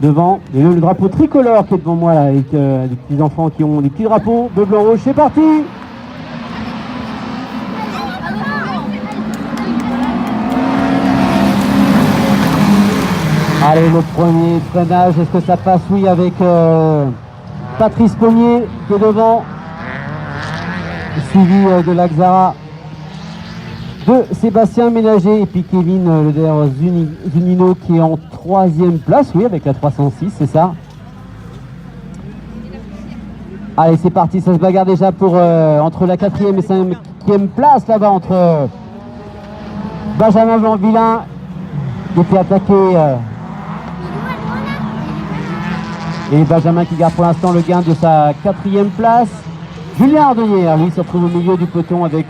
devant. Et le drapeau tricolore qui est devant moi là, avec des petits enfants qui ont des petits drapeaux bleu, blanc, rouge. C'est parti! Allez, le premier freinage, est-ce que ça passe? Oui, avec Patrice Pommier qui est devant, suivi de l'Axara de Sébastien Ménager et puis Kevin Leder Zunino qui est en 3e place, oui, avec la 306, c'est ça. Allez, c'est parti, ça se bagarre déjà pour entre la 4e et 5e place là-bas, entre Benjamin Blanc-Villain qui était attaqué et Benjamin qui garde pour l'instant le gain de sa 4e place. Julien Ardenière, lui, se retrouve au milieu du peloton avec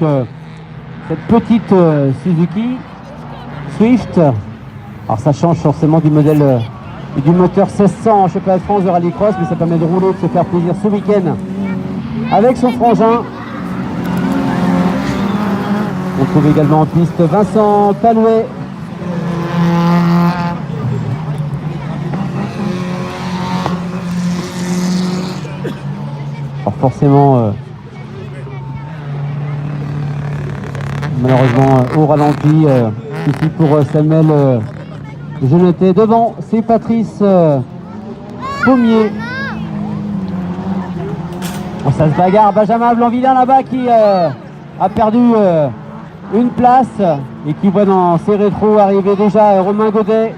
cette petite Suzuki Swift. Alors ça change forcément du modèle et du moteur 1600 en championnat de France de rallycross, mais ça permet de rouler, de se faire plaisir ce week-end avec son frangin. On trouve également en piste Vincent Palouet. Alors forcément, malheureusement, au ralenti, ici pour Samuel Genetet. Devant, c'est Patrice Pommier. Ça se bagarre. Benjamin Blanc-Villain là-bas qui a perdu une place et qui voit dans ses rétros arriver déjà Romain Godet.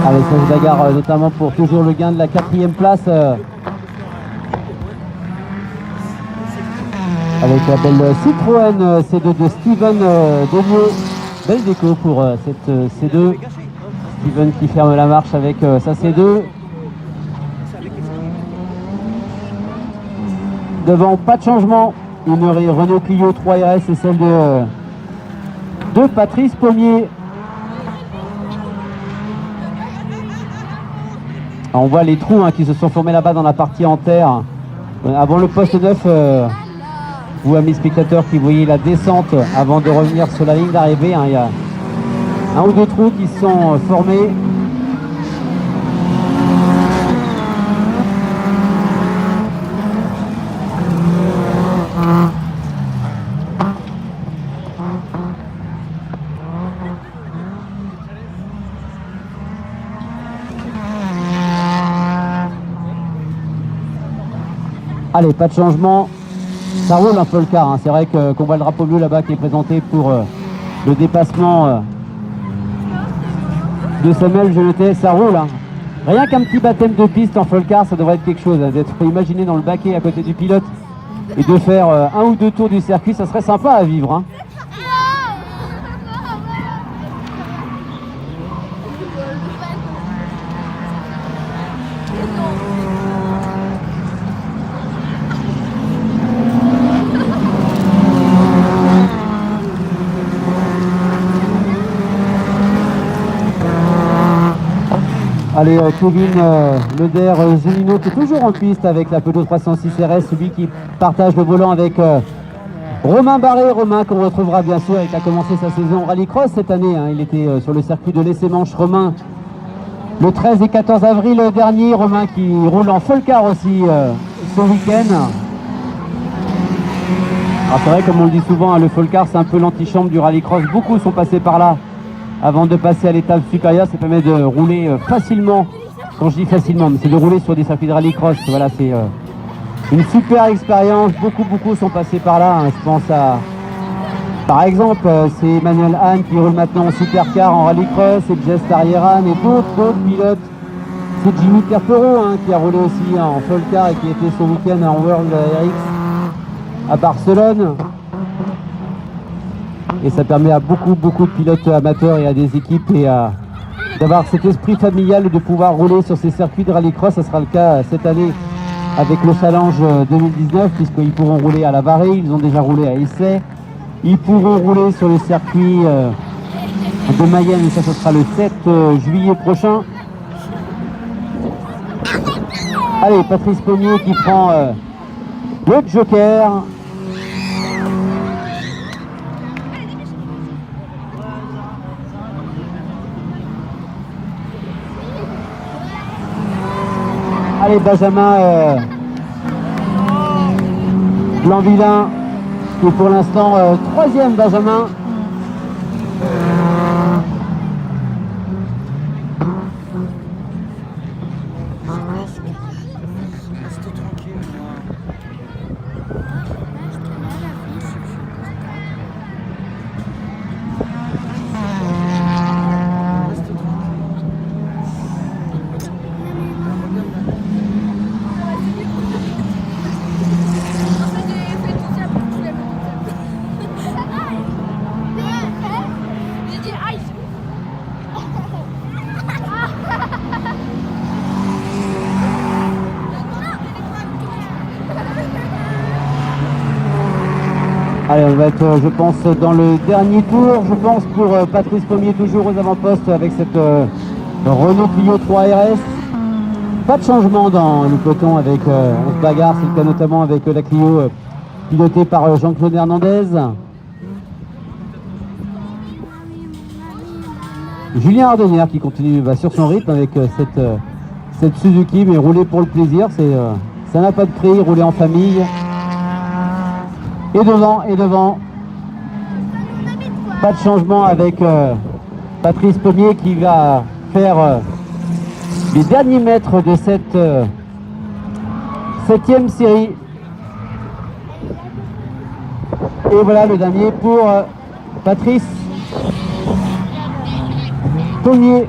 Allez, ça se bagarre notamment pour toujours le gain de la 4e place avec la belle Citroën C2 de Steven Delieu. Belle déco pour cette C2. Steven qui ferme la marche avec sa C2. Devant, pas de changement. Une Renault Clio 3 RS et celle de Patrice Pommier. On voit les trous qui se sont formés là-bas dans la partie en terre. Avant le poste 9, vous amis spectateurs qui voyez la descente avant de revenir sur la ligne d'arrivée, il y a un ou deux trous qui se sont formés. Allez, pas de changement, ça roule un peu le car, c'est vrai qu'on voit le drapeau bleu là-bas qui est présenté pour le dépassement de Samuel Genetet, ça roule. Rien qu'un petit baptême de piste en Folcar, ça devrait être quelque chose, d'être imaginé dans le baquet à côté du pilote et de faire un ou deux tours du circuit, ça serait sympa à vivre. Allez, Kevin Leder Zunino qui est toujours en piste avec la Peugeot 306 RS, celui qui partage le volant avec Romain Barré. Romain qu'on retrouvera bien sûr et qui a commencé sa saison rallycross cette année. Il était sur le circuit de l'Essai-Manche. Romain, le 13 et 14 avril dernier. Romain qui roule en Folcar aussi ce week-end. Alors c'est vrai, comme on le dit souvent, le Folcar c'est un peu l'antichambre du rallycross. Beaucoup sont passés par là avant de passer à l'étape supérieure. Ça permet de rouler facilement, quand je dis facilement, mais c'est de rouler sur des circuits de rallycross. Voilà, c'est une super expérience. Beaucoup sont passés par là. Je pense à, par exemple, c'est Emmanuel Hahn qui roule maintenant en supercar en rallycross, et Jess Tarieran et d'autres pilotes. C'est Jimmy Perpereau qui a roulé aussi en Folcar et qui était ce week-end en World RX à Barcelone. Et ça permet à beaucoup de pilotes amateurs et à des équipes d'avoir cet esprit familial et de pouvoir rouler sur ces circuits de rallycross. Ça sera le cas cette année avec le Challenge 2019, puisqu'ils pourront rouler à la Varée, ils ont déjà roulé à Essai. Ils pourront rouler sur les circuits de Mayenne, et ça ce sera le 7 juillet prochain. Allez, Patrice Pommier qui prend le joker. Allez, Benjamin Blanc-Vilain, qui est pour l'instant troisième, Benjamin. Allez, on va être, je pense, dans le dernier tour, je pense, pour Patrice Pommier, toujours aux avant-postes avec cette Renault Clio 3 RS. Pas de changement dans le peloton avec on se bagarre, c'est le cas notamment avec la Clio pilotée par Jean-Claude Hernandez. Julien Ardenier qui continue sur son rythme avec cette Suzuki, mais rouler pour le plaisir, ça n'a pas de prix, rouler en famille. Et devant, pas de changement avec Patrice Pommier qui va faire les derniers mètres de cette 7e série. Et voilà le dernier pour Patrice Pommier.